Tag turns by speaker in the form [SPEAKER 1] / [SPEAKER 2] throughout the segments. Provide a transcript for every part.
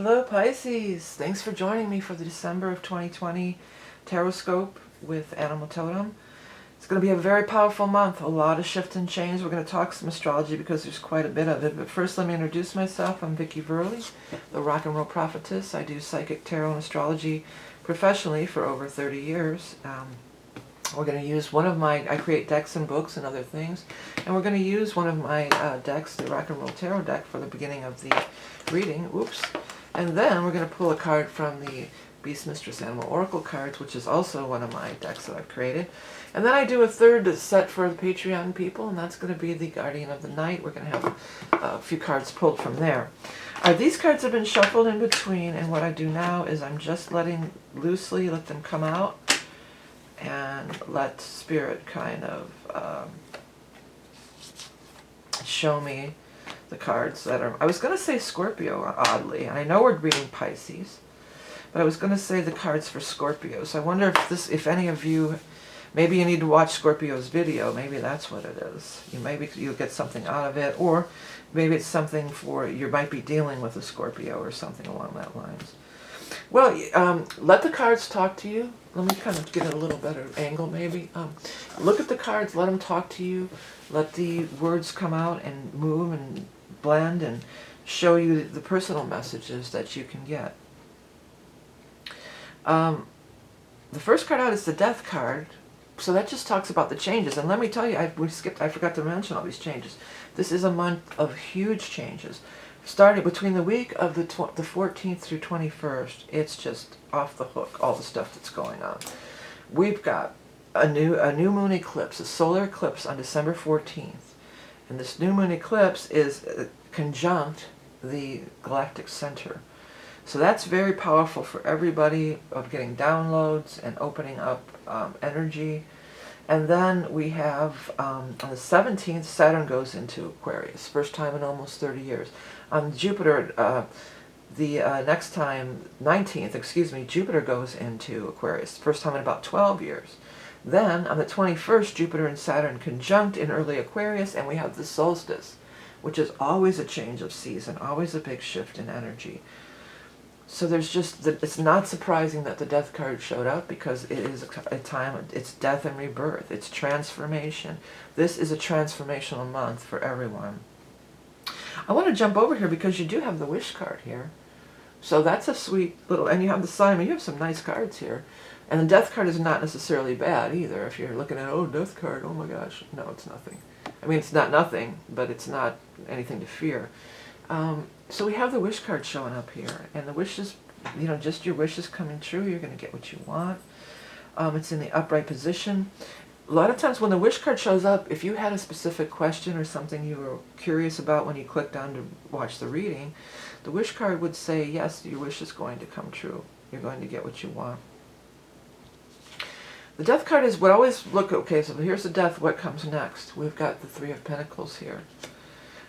[SPEAKER 1] Hello Pisces, thanks for joining me for the December of 2020 Taroscope with Animal Totem. It's going to be a very powerful month, a lot of shift and change. We're going to talk some astrology because there's quite a bit of it. But first let me introduce myself. I'm Vickieverlie, the rock and roll prophetess. I do psychic tarot and astrology professionally for over 30 years. We're going to use I create decks and books and other things, and we're going to use one of my decks, the rock and roll tarot deck, for the beginning of the reading. Oops. And then we're going to pull a card from the Beast Mistress Animal Oracle cards, which is also one of my decks that I've created. And then I do a third set for the Patreon people, and that's going to be the Guardian of the Night. We're going to have a few cards pulled from there. These cards have been shuffled in between, and what I do now is I'm just letting loosely let them come out and let Spirit kind of show me the cards that are, I was going to say Scorpio, oddly, and I know we're reading Pisces, but I was going to say the cards for Scorpio. So I wonder if any of you, maybe you need to watch Scorpio's video, maybe that's what it is. Maybe you'll get something out of it, or maybe it's something for, you might be dealing with a Scorpio or something along that lines. Well, let the cards talk to you. Let me kind of get a little better angle, maybe. Look at the cards, let them talk to you. Let the words come out and move and blend and show you the personal messages that you can get. The first card out is the Death card. So that just talks about the changes. And let me tell you, I forgot to mention all these changes. This is a month of huge changes. Starting between the week of the 14th through 21st, it's just off the hook, all the stuff that's going on. We've got a new moon eclipse, a solar eclipse on December 14th. And this new moon eclipse is conjunct the galactic center. So that's very powerful for everybody of getting downloads and opening up energy. And then we have, on the 17th, Saturn goes into Aquarius, first time in almost 30 years. On Jupiter, next time, 19th, excuse me, Jupiter goes into Aquarius, first time in about 12 years. Then, on the 21st, Jupiter and Saturn conjunct in early Aquarius, and we have the solstice, which is always a change of season, always a big shift in energy. So there's just, it's not surprising that the Death card showed up, because it is a time, it's death and rebirth, it's transformation. This is a transformational month for everyone. I want to jump over here because you do have the Wish card here. So that's a sweet little, and you have the Simon, you have some nice cards here. And the Death card is not necessarily bad either. If you're looking at, oh, Death card, oh my gosh. No, it's nothing. I mean, it's not nothing, but it's not anything to fear. So we have the Wish card showing up here, and the wishes, just your wishes coming true. You're going to get what you want. It's in the upright position. A lot of times when the Wish card shows up, if you had a specific question or something you were curious about when you clicked on to watch the reading, the Wish card would say, yes, your wish is going to come true. You're going to get what you want. The Death card is what always look, okay, so here's the Death, what comes next? We've got the Three of Pentacles here.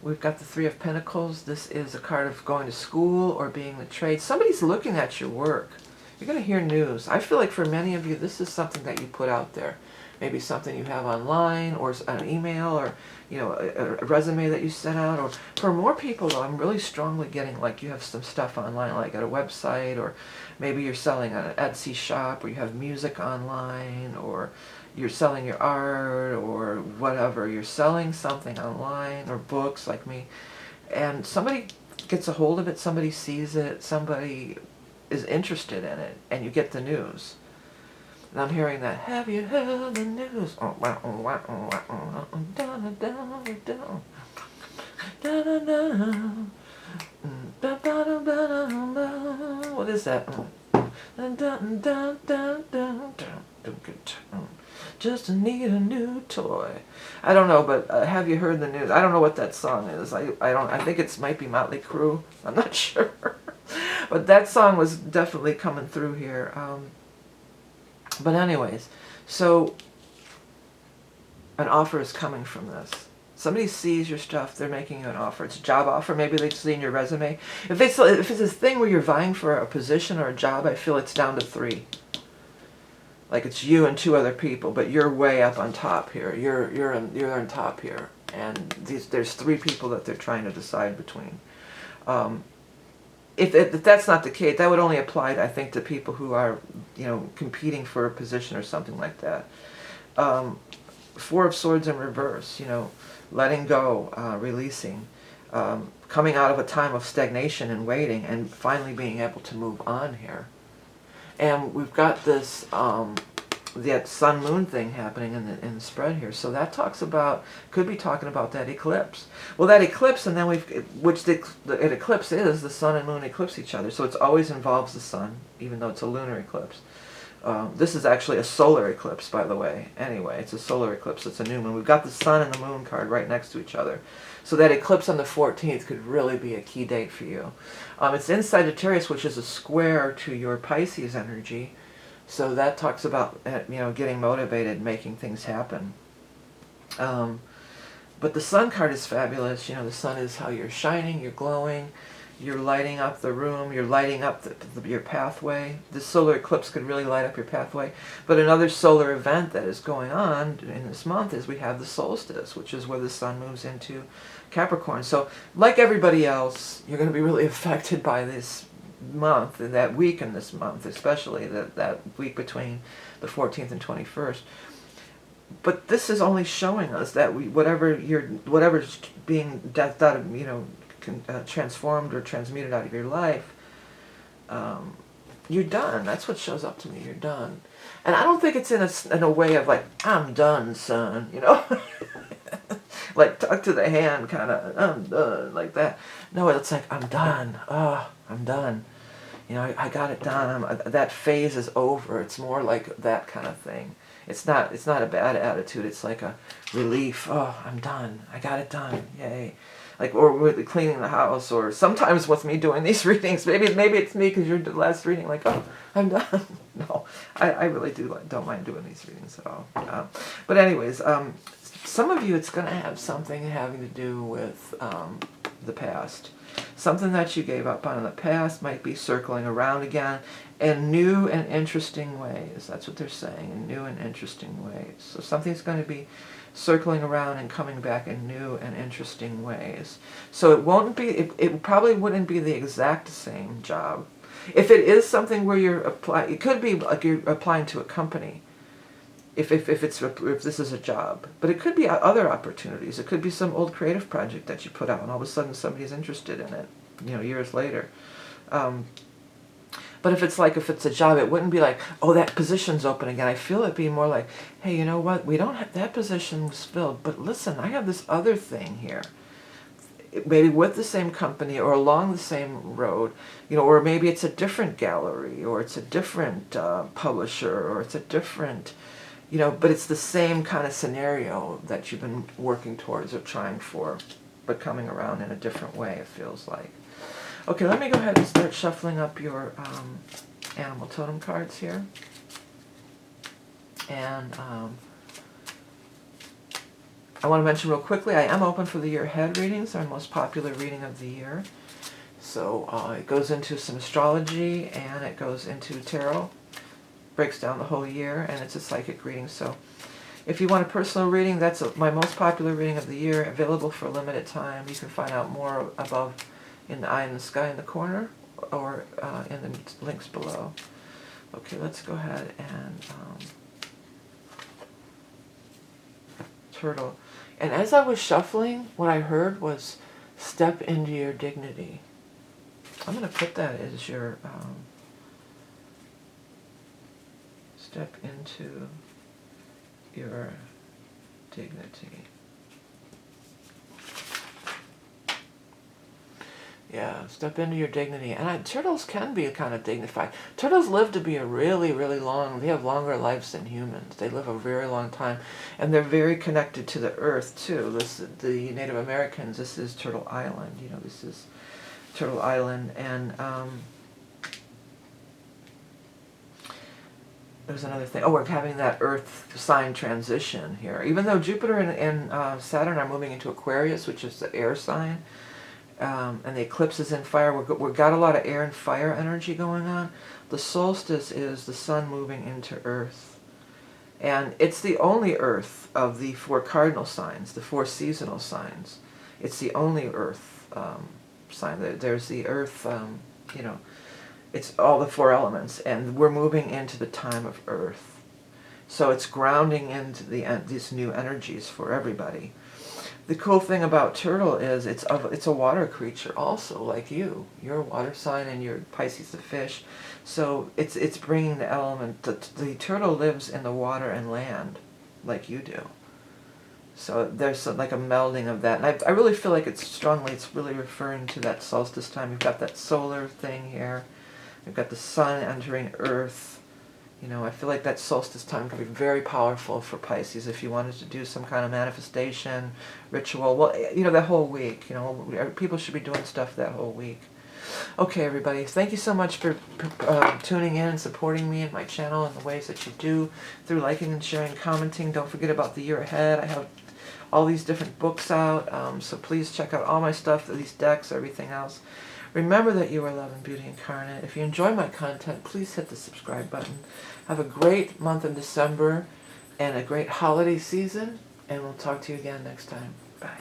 [SPEAKER 1] We've got the Three of Pentacles. This is a card of going to school or being the trade. Somebody's looking at your work. You're going to hear news. I feel like for many of you, this is something that you put out there. Maybe something you have online, or an email, or a resume that you sent out. Or for more people, though, I'm really strongly getting like you have some stuff online, like at a website, or maybe you're selling on an Etsy shop, or you have music online, or you're selling your art, or whatever. You're selling something online, or books like me, and somebody gets a hold of it, somebody sees it, somebody is interested in it, and you get the news. And I'm hearing that, have you heard the news? What is that? Just need a new toy. I don't know, but have you heard the news? I don't know what that song is. I think it might be Motley Crue. I'm not sure. But that song was definitely coming through here. But anyways, so an offer is coming from this. Somebody sees your stuff, they're making you an offer. It's a job offer, maybe they've seen your resume. If it's a thing where you're vying for a position or a job, I feel it's down to 3. Like it's you and 2 other people, but you're way up on top here. You're on top here. And there's 3 people that they're trying to decide between. if that's not the case, that would only apply, I think, to people who are, competing for a position or something like that. Four of Swords in reverse, letting go, releasing, coming out of a time of stagnation and waiting, and finally being able to move on here. And we've got this that sun moon thing happening in the spread here, so that could be talking about that eclipse. Well, that eclipse, and then an eclipse is the sun and moon eclipse each other, so it always involves the sun, even though it's a lunar eclipse. This is actually a solar eclipse, by the way. Anyway, it's a solar eclipse. It's a new moon. We've got the sun and the moon card right next to each other. So that eclipse on the 14th could really be a key date for you. It's in Sagittarius, which is a square to your Pisces energy. So that talks about, getting motivated, making things happen. But the sun card is fabulous. The sun is how you're shining, you're glowing. You're lighting up the room, you're lighting up your pathway. This solar eclipse could really light up your pathway. But another solar event that is going on in this month is we have the solstice, which is where the sun moves into Capricorn. So like everybody else, you're going to be really affected by this month, and that week in this month, especially that week between the 14th and 21st. But this is only showing us that whatever's being transformed or transmuted out of your life, you're done. That's what shows up to me. You're done. And I don't think it's in a way of like, I'm done, son, like tuck to the hand kind of, I'm done, like that. No, it's like, I'm done. I'm done. I got it done. That phase is over. It's more like that kind of thing. It's not a bad attitude. It's like a relief. Oh, I'm done. I got it done. Yay. Or with cleaning the house, or sometimes with me doing these readings, maybe it's me because you're the last reading, like, oh, I'm done. No, I really don't mind doing these readings at all. But anyways, some of you, it's going to have something having to do with the past. Something that you gave up on in the past might be circling around again in new and interesting ways. That's what they're saying, in new and interesting ways. So something's going to be circling around and coming back in new and interesting ways. So it probably wouldn't be the exact same job. If it is something where you're applying, it could be like you're applying to a company. If this is a job, but it could be other opportunities. It could be some old creative project that you put out, and all of a sudden somebody's interested in it, years later. But if it's a job, it wouldn't be like, oh, that position's open again. I feel it'd be more like, hey, you know what? We don't have that position was filled, but listen, I have this other thing here. Maybe with the same company or along the same road, or maybe it's a different gallery, or it's a different publisher, or it's a different, but it's the same kind of scenario that you've been working towards or trying for, but coming around in a different way, it feels like. Okay, let me go ahead and start shuffling up your animal totem cards here. And I want to mention real quickly, I am open for the year ahead readings, our most popular reading of the year. So it goes into some astrology, and it goes into tarot, breaks down the whole year, and it's a psychic reading. So if you want a personal reading, that's my most popular reading of the year, available for a limited time. You can find out more above in the eye in the sky in the corner, or in the links below. Okay, let's go ahead and turtle. And as I was shuffling, what I heard was step into your dignity. I'm going to put that as your step into your dignity. Yeah, step into your dignity. And turtles can be kind of dignified. Turtles live to be they have longer lives than humans. They live a very long time. And they're very connected to the earth, too. The Native Americans, this is Turtle Island. This is Turtle Island. And there's another thing. Oh, we're having that earth sign transition here. Even though Jupiter and Saturn are moving into Aquarius, which is the air sign, and the eclipse is in fire. We've got a lot of air and fire energy going on. The solstice is the sun moving into earth. And it's the only earth of the 4 cardinal signs, the 4 seasonal signs. It's the only earth sign. There's the earth you know, it's all the 4 elements, and we're moving into the time of Earth. So it's grounding into these new energies for everybody. The cool thing about turtle is it's a water creature also, like you. You're a water sign, and you're Pisces the fish. So it's bringing the element. The turtle lives in the water and land, like you do. So there's like a melding of that. And I really feel like it's really referring to that solstice time. You've got that solar thing here. You've got the sun entering Earth. You know, I feel like that solstice time can be very powerful for Pisces if you wanted to do some kind of manifestation, ritual. Well, you know, that whole week. You know, people should be doing stuff that whole week. Okay, everybody, thank you so much for tuning in and supporting me and my channel in the ways that you do, through liking and sharing, commenting. Don't forget about the year ahead. I have all these different books out, so please check out all my stuff, these decks, everything else. Remember that you are love and beauty incarnate. If you enjoy my content, please hit the subscribe button. Have a great month in December and a great holiday season, and we'll talk to you again next time. Bye.